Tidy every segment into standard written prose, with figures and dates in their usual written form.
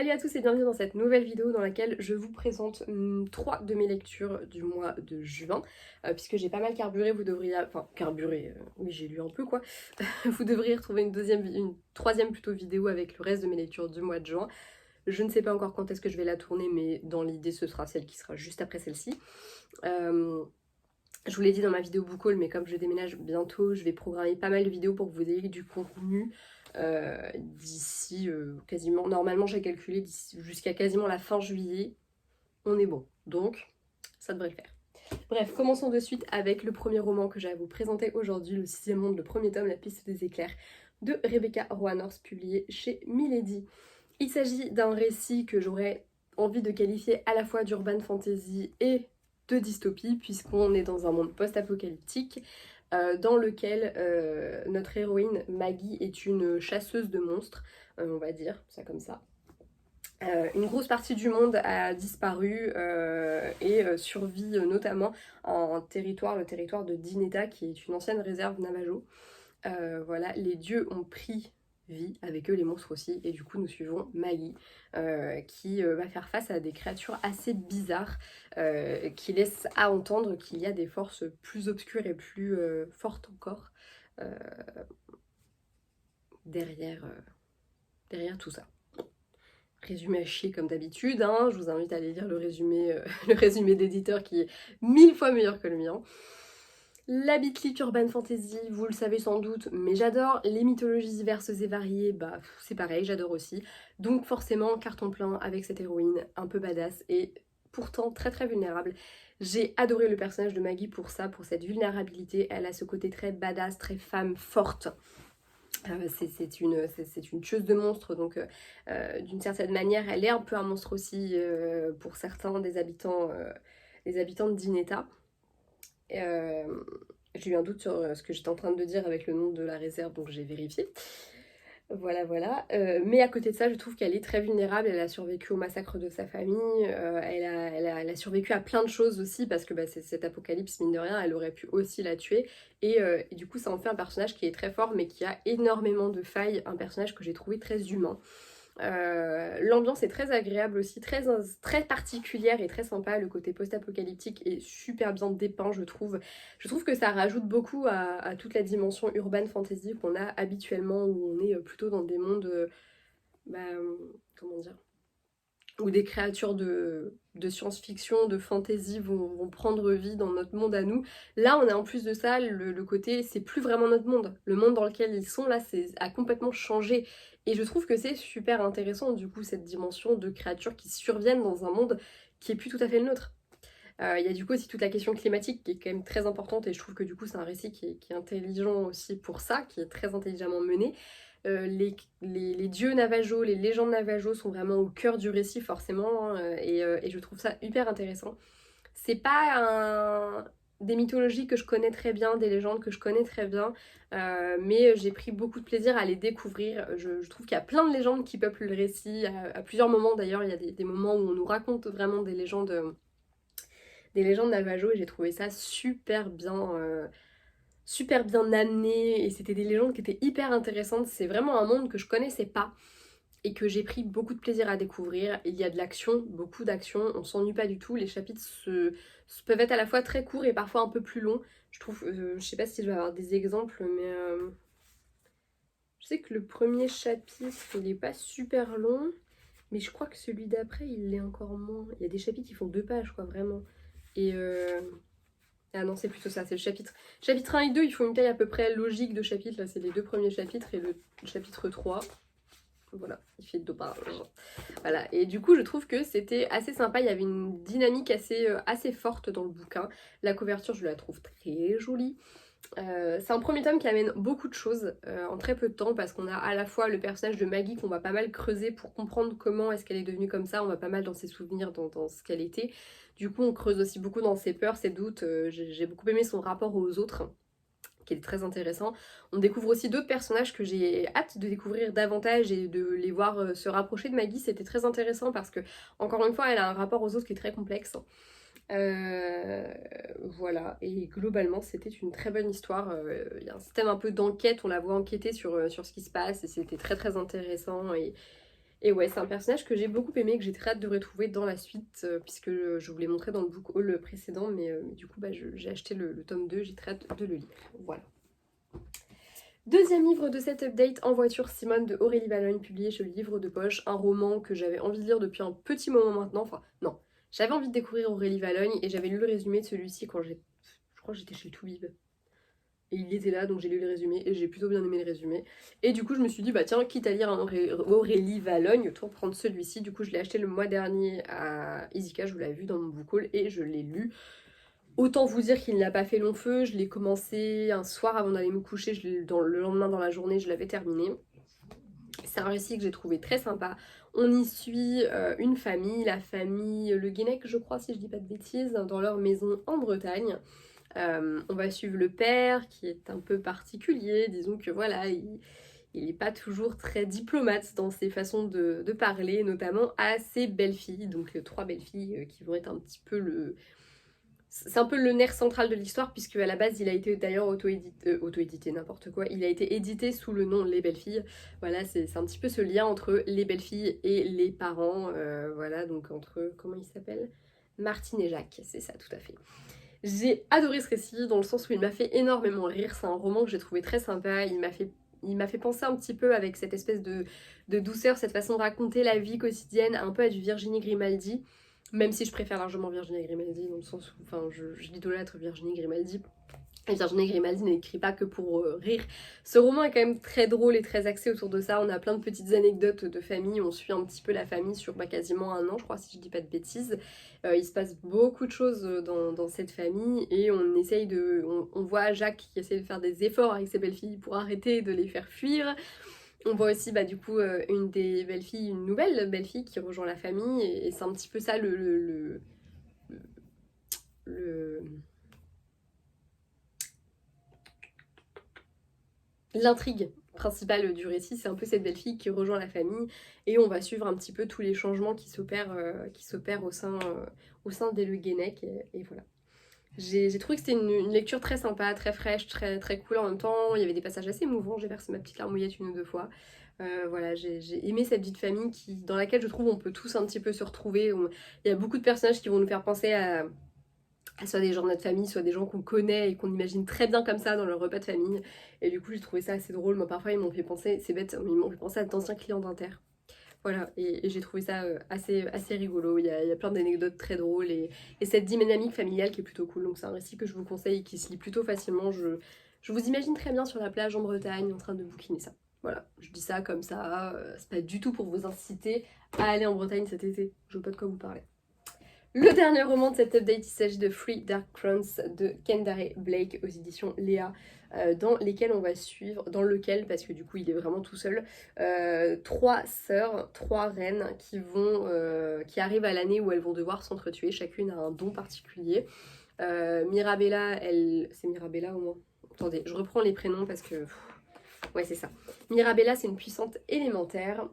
Salut à tous et bienvenue dans cette nouvelle vidéo dans laquelle je vous présente 3 de mes lectures du mois de juin. Puisque j'ai pas mal carburé, vous devriez... Enfin, carburé, oui j'ai lu un peu quoi. Vous devriez retrouver une troisième plutôt vidéo avec le reste de mes lectures du mois de juin. Je ne sais pas encore quand est-ce que je vais la tourner, mais dans l'idée ce sera celle qui sera juste après celle-ci. Je vous l'ai dit dans ma vidéo book haul, mais comme je déménage bientôt, je vais programmer pas mal de vidéos pour que vous ayez du contenu d'ici quasiment... Normalement j'ai calculé jusqu'à quasiment la fin juillet. On est bon, donc ça devrait le faire. Bref, commençons de suite avec le premier roman que j'ai à vous présenter aujourd'hui, le 6e monde, le premier tome, La piste des éclairs, de Rebecca Roanors, publié chez Milady. Il s'agit d'un récit que j'aurais envie de qualifier à la fois d'urban fantasy et de dystopie, puisqu'on est dans un monde post-apocalyptique dans lequel notre héroïne Maggie est une chasseuse de monstres, on va dire ça comme ça. Une grosse partie du monde a disparu et survit notamment le territoire de Dineta, qui est une ancienne réserve Navajo. Voilà, les dieux ont pris vie, avec eux les monstres aussi, et du coup nous suivons Maggie qui va faire face à des créatures assez bizarres qui laissent à entendre qu'il y a des forces plus obscures et plus fortes encore derrière tout ça. Résumé à chier comme d'habitude, hein. Je vous invite à aller lire le résumé d'éditeur qui est 1000 fois meilleur que le mien. La bitlique urban fantasy, vous le savez sans doute, mais j'adore. Les mythologies diverses et variées, bah c'est pareil, j'adore aussi. Donc forcément, carton plein avec cette héroïne un peu badass et pourtant très très vulnérable. J'ai adoré le personnage de Maggie pour ça, pour cette vulnérabilité. Elle a ce côté très badass, très femme, forte. C'est une tueuse de monstres, donc d'une certaine manière elle est un peu un monstre aussi pour certains des habitants de Dineta. J'ai eu un doute sur ce que j'étais en train de dire avec le nom de la réserve, donc j'ai vérifié. Voilà. Mais à côté de ça, je trouve qu'elle est très vulnérable. Elle a survécu au massacre de sa famille. Elle a survécu à plein de choses aussi, parce que c'est cet apocalypse, mine de rien, elle aurait pu aussi la tuer. Et du coup, ça en fait un personnage qui est très fort, mais qui a énormément de failles. Un personnage que j'ai trouvé très humain. L'ambiance est très agréable aussi, très particulière et très sympa. Le côté post-apocalyptique est super bien dépeint, je trouve. Je trouve que ça rajoute beaucoup à toute la dimension urban fantasy qu'on a habituellement, où on est plutôt dans des mondes, comment dire, où des créatures de science-fiction, de fantasy vont prendre vie dans notre monde à nous. Là, on a en plus de ça le côté, c'est plus vraiment notre monde. Le monde dans lequel ils sont, là, a complètement changé. Et je trouve que c'est super intéressant, du coup, cette dimension de créatures qui surviennent dans un monde qui est plus tout à fait le nôtre. Il y a du coup aussi toute la question climatique qui est quand même très importante, et je trouve que du coup c'est un récit qui est intelligent aussi pour ça, qui est très intelligemment mené. Les dieux Navajo, les légendes Navajo sont vraiment au cœur du récit forcément, hein, et je trouve ça hyper intéressant. C'est pas des mythologies que je connais très bien, des légendes que je connais très bien, mais j'ai pris beaucoup de plaisir à les découvrir. Je trouve qu'il y a plein de légendes qui peuplent le récit, à plusieurs moments d'ailleurs. Il y a des moments où on nous raconte vraiment des légendes Navajo, et j'ai trouvé ça super bien amené, et c'était des légendes qui étaient hyper intéressantes. C'est vraiment un monde que je connaissais pas et que j'ai pris beaucoup de plaisir à découvrir. Il y a de l'action, beaucoup d'action, on s'ennuie pas du tout. Les chapitres peuvent être à la fois très courts et parfois un peu plus longs. Je trouve, je sais pas si je vais avoir des exemples, mais je sais que le premier chapitre il est pas super long, mais je crois que celui d'après il l'est encore moins. Il y a des chapitres qui font 2 pages quoi, vraiment. Et ah non, c'est plutôt ça, c'est le chapitre. Chapitre 1 et 2, ils font une taille à peu près logique de chapitre. Là, c'est les 2 premiers chapitres, et le chapitre 3, voilà, il fait 2 pages. Voilà, et du coup, je trouve que c'était assez sympa. Il y avait une dynamique assez forte dans le bouquin. La couverture, je la trouve très jolie. C'est un premier tome qui amène beaucoup de choses en très peu de temps, parce qu'on a à la fois le personnage de Maggie qu'on va pas mal creuser pour comprendre comment est-ce qu'elle est devenue comme ça. On va pas mal dans ses souvenirs, dans ce qu'elle était. Du coup, on creuse aussi beaucoup dans ses peurs, ses doutes. J'ai beaucoup aimé son rapport aux autres, qui est très intéressant. On découvre aussi d'autres personnages que j'ai hâte de découvrir davantage et de les voir se rapprocher de Maggie. C'était très intéressant parce que, encore une fois, elle a un rapport aux autres qui est très complexe. Voilà, et globalement c'était une très bonne histoire. Il y a un système un peu d'enquête, on la voit enquêter sur ce qui se passe, et c'était très intéressant, Et ouais, c'est un personnage que j'ai beaucoup aimé, que j'ai très hâte de retrouver dans la suite, puisque je vous l'ai montré dans le book haul précédent, mais du coup bah, j'ai acheté le tome 2, j'ai très hâte de le lire. Voilà. Deuxième livre de cette update, En voiture Simone de Aurélie Valogne, publié chez le Livre de Poche, un roman que j'avais envie de lire depuis un petit moment maintenant, enfin non, j'avais envie de découvrir Aurélie Valogne et j'avais lu le résumé de celui-ci quand je crois que j'étais chez Toubib. Et il était là, donc j'ai lu le résumé et j'ai plutôt bien aimé le résumé. Et du coup, je me suis dit, bah tiens, quitte à lire un Aurélie Valogne, autant prendre celui-ci. Du coup, je l'ai acheté le mois dernier à Izika, je vous l'avais vu dans mon book haul et je l'ai lu. Autant vous dire qu'il n'a pas fait long feu, je l'ai commencé un soir avant d'aller me coucher, le lendemain dans la journée, je l'avais terminé. C'est un récit que j'ai trouvé très sympa. On y suit une famille, la famille Le Guenec, je crois, si je dis pas de bêtises, dans leur maison en Bretagne. On va suivre le père qui est un peu particulier, disons que voilà, il n'est pas toujours très diplomate dans ses façons de parler, notamment à ses belles-filles, donc 3 belles-filles qui vont être un petit peu le... C'est un peu le nerf central de l'histoire, puisque à la base il a été d'ailleurs auto-édité, n'importe quoi, il a été édité sous le nom Les Belles-Filles. Voilà, c'est un petit peu ce lien entre les belles-filles et les parents, voilà, donc entre, comment il s'appelle, Martine et Jacques, c'est ça tout à fait. J'ai adoré ce récit dans le sens où il m'a fait énormément rire. C'est un roman que j'ai trouvé très sympa. Il m'a fait penser un petit peu avec cette espèce de douceur, cette façon de raconter la vie quotidienne, un peu à du Virginie Grimaldi. Même si je préfère largement Virginie Grimaldi, dans le sens où enfin, je l'idolâtre Virginie Grimaldi. Et Virginie Grimaldi n'écrit pas que pour rire. Ce roman est quand même très drôle et très axé autour de ça. On a plein de petites anecdotes de famille. On suit un petit peu la famille sur quasiment un an, je crois, si je dis pas de bêtises. Il se passe beaucoup de choses dans cette famille et on essaye de... On voit Jacques qui essaie de faire des efforts avec ses belles-filles pour arrêter de les faire fuir. On voit aussi bah, du coup une des belles-filles, une nouvelle belle-fille qui rejoint la famille et c'est un petit peu ça l'intrigue principale du récit, c'est un peu cette belle-fille qui rejoint la famille et on va suivre un petit peu tous les changements qui s'opèrent au sein des Le Guenec et voilà. J'ai trouvé que c'était une lecture très sympa, très fraîche, très, très cool en même temps. Il y avait des passages assez émouvants, j'ai versé ma petite larmouillette une ou deux fois. Voilà, j'ai aimé cette vie de famille dans laquelle je trouve on peut tous un petit peu se retrouver. Il y a beaucoup de personnages qui vont nous faire penser à soit des gens de notre famille, soit des gens qu'on connaît et qu'on imagine très bien comme ça dans leur repas de famille. Et du coup, j'ai trouvé ça assez drôle. Moi, parfois, ils m'ont fait penser, c'est bête, mais ils m'ont fait penser à d'anciens clients d'Inter. Voilà, et j'ai trouvé ça assez rigolo. Il y a plein d'anecdotes très drôles et cette dynamique familiale qui est plutôt cool. Donc, c'est un récit que je vous conseille et qui se lit plutôt facilement. Je vous imagine très bien sur la plage en Bretagne en train de bouquiner ça. Voilà, je dis ça comme ça, c'est pas du tout pour vous inciter à aller en Bretagne cet été. Je vois pas de quoi vous parler. Le dernier roman de cette update, il s'agit de Three Dark Crowns de Kendare Blake aux éditions Léa, dans lequel, parce que du coup il est vraiment tout seul, 3 sœurs, 3 reines qui arrivent à l'année où elles vont devoir s'entretuer, chacune a un don particulier. Mirabella, c'est Mirabella au moins. Attendez, je reprends les prénoms parce que... Ouais, c'est ça. Mirabella, c'est une puissante élémentaire.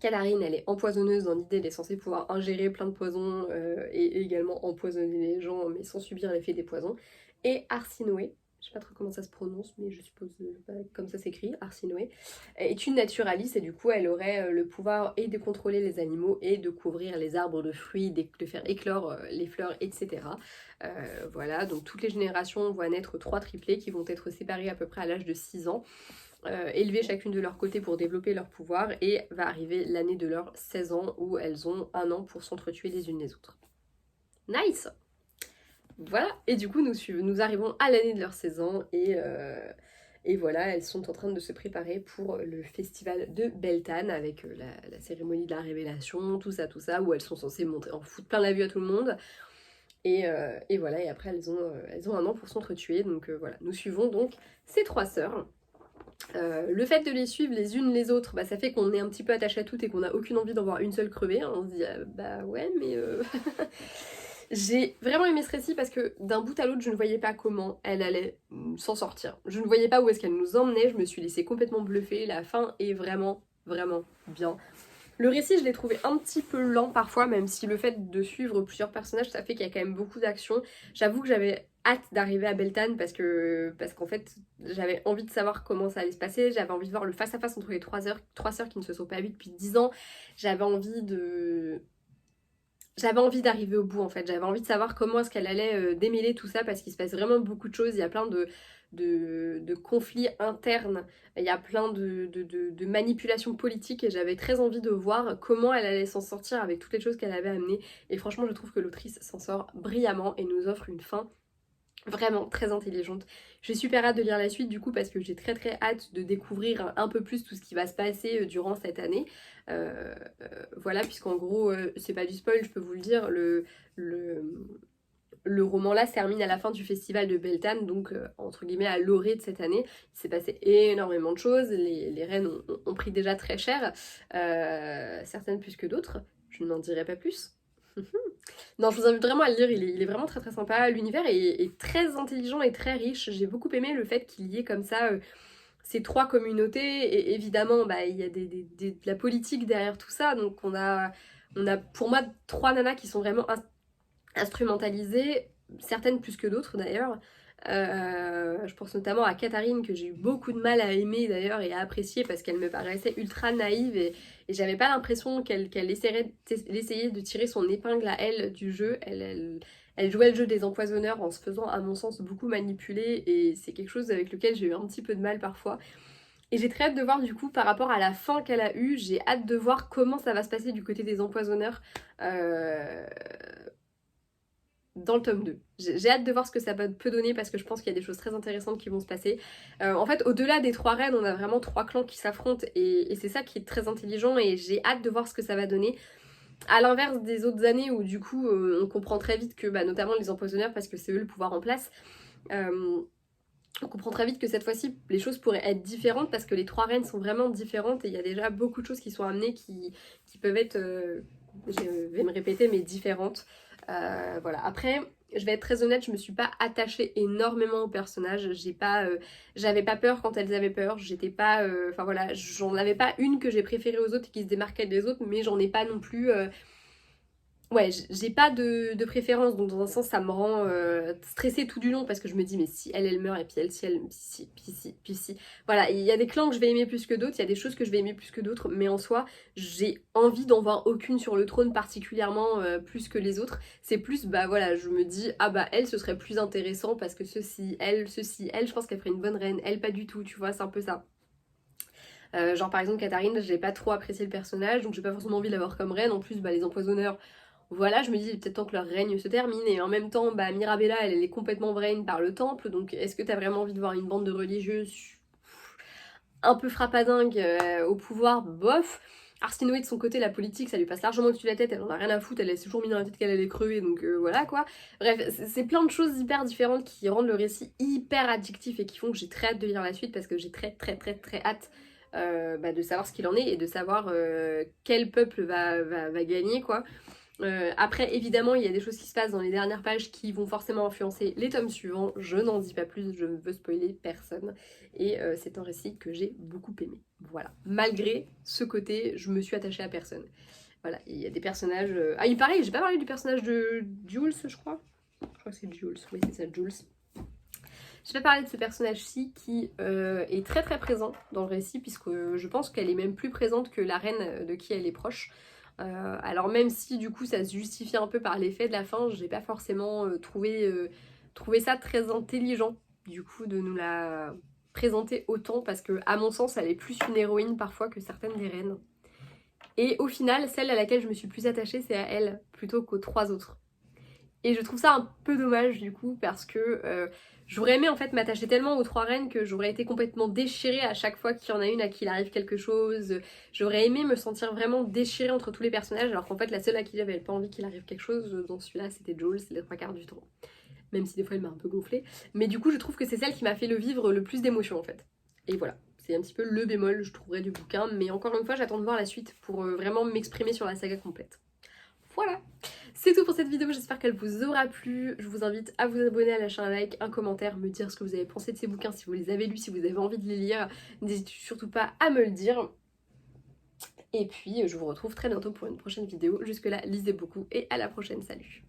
Kalarine, elle est empoisonneuse dans l'idée, elle est censée pouvoir ingérer plein de poisons et également empoisonner les gens, mais sans subir l'effet des poisons. Et Arsinoé, je sais pas trop comment ça se prononce, mais je suppose comme ça s'écrit, Arsinoé, est une naturaliste et du coup elle aurait le pouvoir et de contrôler les animaux et de couvrir les arbres de fruits, de faire éclore les fleurs, etc. Voilà, donc toutes les générations vont naître 3 triplés qui vont être séparés à peu près à l'âge de 6 ans. Élevées chacune de leur côté pour développer leur pouvoir et va arriver l'année de leurs 16 ans où elles ont 1 an pour s'entretuer les unes les autres. Nice! Voilà, et du coup nous arrivons à l'année de leurs 16 ans et voilà, elles sont en train de se préparer pour le festival de Beltane avec la cérémonie de la révélation, tout ça, où elles sont censées en foutre plein la vue à tout le monde. Et voilà, et après elles ont 1 an pour s'entretuer, donc voilà, nous suivons donc ces 3 sœurs. Le fait de les suivre les unes les autres, bah, ça fait qu'on est un petit peu attaché à toutes et qu'on n'a aucune envie d'en voir une seule crever. On se dit, bah ouais, mais... J'ai vraiment aimé ce récit parce que d'un bout à l'autre, je ne voyais pas comment elle allait s'en sortir. Je ne voyais pas où est-ce qu'elle nous emmenait, je me suis laissée complètement bluffer. La fin est vraiment, vraiment bien. Le récit, je l'ai trouvé un petit peu lent parfois, même si le fait de suivre plusieurs personnages, ça fait qu'il y a quand même beaucoup d'action. J'avoue que j'avais hâte d'arriver à Beltane parce qu'en fait j'avais envie de savoir comment ça allait se passer, j'avais envie de voir le face à face entre les trois sœurs qui ne se sont pas vues depuis 10 ans, j'avais envie d'arriver au bout en fait, j'avais envie de savoir comment est-ce qu'elle allait démêler tout ça parce qu'il se passe vraiment beaucoup de choses, il y a plein de conflits internes, il y a plein de manipulations politiques et j'avais très envie de voir comment elle allait s'en sortir avec toutes les choses qu'elle avait amenées et franchement je trouve que l'autrice s'en sort brillamment et nous offre une fin vraiment très intelligente. J'ai super hâte de lire la suite du coup parce que j'ai très très hâte de découvrir un peu plus tout ce qui va se passer durant cette année. Voilà, puisqu'en gros, c'est pas du spoil, je peux vous le dire, le roman là se termine à la fin du festival de Beltane, donc entre guillemets à l'orée de cette année. Il s'est passé énormément de choses, les reines ont pris déjà très cher, certaines plus que d'autres, je n'en dirai pas plus. Non, je vous invite vraiment à le lire, il est vraiment très très sympa. L'univers est très intelligent et très riche. J'ai beaucoup aimé le fait qu'il y ait comme ça ces trois communautés. Et évidemment, bah, il y a de la politique derrière tout ça. Donc on a pour moi trois nanas qui sont vraiment instrumentalisées, certaines plus que d'autres d'ailleurs. Je pense notamment à Katharine que j'ai eu beaucoup de mal à aimer d'ailleurs et à apprécier parce qu'elle me paraissait ultra naïve et j'avais pas l'impression qu'elle essayait de tirer son épingle à elle du jeu. Elle jouait le jeu des empoisonneurs en se faisant à mon sens beaucoup manipuler et c'est quelque chose avec lequel j'ai eu un petit peu de mal parfois. Et j'ai très hâte de voir du coup par rapport à la fin qu'elle a eue, j'ai hâte de voir comment ça va se passer du côté des empoisonneurs. Dans le tome 2. J'ai hâte de voir ce que ça peut donner parce que je pense qu'il y a des choses très intéressantes qui vont se passer. En fait, au-delà des trois reines, on a vraiment trois clans qui s'affrontent et c'est ça qui est très intelligent et j'ai hâte de voir ce que ça va donner. À l'inverse des autres années où du coup on comprend très vite que, bah, notamment les empoisonneurs parce que c'est eux le pouvoir en place, on comprend très vite que cette fois-ci les choses pourraient être différentes parce que les trois reines sont vraiment différentes et il y a déjà beaucoup de choses qui sont amenées qui peuvent être, je vais me répéter, mais différentes. Voilà. Après, je vais être très honnête, je me suis pas attachée énormément aux personnages. J'avais pas peur quand elles avaient peur. J'étais pas, enfin voilà, j'en avais pas une que j'ai préférée aux autres et qui se démarquait des autres, mais j'en ai pas non plus. Ouais, j'ai pas de préférence, donc dans un sens ça me rend stressée tout du long parce que je me dis mais si elle meurt et puis elle si elle puis si. Voilà, il y a des clans que je vais aimer plus que d'autres, il y a des choses que je vais aimer plus que d'autres, mais en soi j'ai envie d'en voir aucune sur le trône particulièrement plus que les autres. C'est plus bah voilà, je me dis ah bah elle ce serait plus intéressant parce que ceci, elle, je pense qu'elle ferait une bonne reine, elle pas du tout, tu vois, c'est un peu ça. Genre par exemple Katharine, j'ai pas trop apprécié le personnage donc j'ai pas forcément envie de l'avoir comme reine. En plus bah les empoisonneurs, voilà, je me dis peut-être temps que leur règne se termine et en même temps bah Mirabella elle est complètement vraine par le temple donc est-ce que t'as vraiment envie de voir une bande de religieuses un peu frappadingue au pouvoir, bof. Arsinoé de son côté, la politique, ça lui passe largement au-dessus de la tête, elle en a rien à foutre, elle a toujours mis dans la tête qu'elle allait crever, donc voilà quoi. Bref, c'est plein de choses hyper différentes qui rendent le récit hyper addictif et qui font que j'ai très hâte de lire la suite parce que j'ai très hâte bah, de savoir ce qu'il en est et de savoir quel peuple va gagner quoi. Après évidemment il y a des choses qui se passent dans les dernières pages qui vont forcément influencer les tomes suivants, je n'en dis pas plus, je ne veux spoiler personne et c'est un récit que j'ai beaucoup aimé. Voilà, malgré ce côté je me suis attachée à personne. Voilà, il y a des personnages... Ah il paraît, j'ai pas parlé du personnage de Jules je crois. Je crois que c'est Jules, oui c'est ça Jules. Je vais parler de ce personnage-ci qui est très présent dans le récit puisque je pense qu'elle est même plus présente que la reine de qui elle est proche. Alors même si du coup ça se justifie un peu par l'effet de la fin, j'ai pas forcément trouvé ça très intelligent du coup de nous la présenter autant parce que à mon sens elle est plus une héroïne parfois que certaines des reines. Et au final celle à laquelle je me suis plus attachée c'est à elle plutôt qu'aux trois autres. Et je trouve ça un peu dommage du coup parce que j'aurais aimé en fait m'attacher tellement aux trois reines que j'aurais été complètement déchirée à chaque fois qu'il y en a une à qui il arrive quelque chose. J'aurais aimé me sentir vraiment déchirée entre tous les personnages alors qu'en fait la seule à qui j'avais pas envie qu'il arrive quelque chose dans celui-là c'était Jules, c'est les trois quarts du temps. Même si des fois elle m'a un peu gonflée. Mais du coup je trouve que c'est celle qui m'a fait le vivre le plus d'émotions en fait. Et voilà, c'est un petit peu le bémol je trouverais du bouquin. Mais encore une fois j'attends de voir la suite pour vraiment m'exprimer sur la saga complète. Voilà, c'est tout pour cette vidéo, j'espère qu'elle vous aura plu. Je vous invite à vous abonner, à lâcher un like, un commentaire, me dire ce que vous avez pensé de ces bouquins, si vous les avez lus, si vous avez envie de les lire. N'hésitez surtout pas à me le dire. Et puis je vous retrouve très bientôt pour une prochaine vidéo. Jusque là, lisez beaucoup et à la prochaine, salut!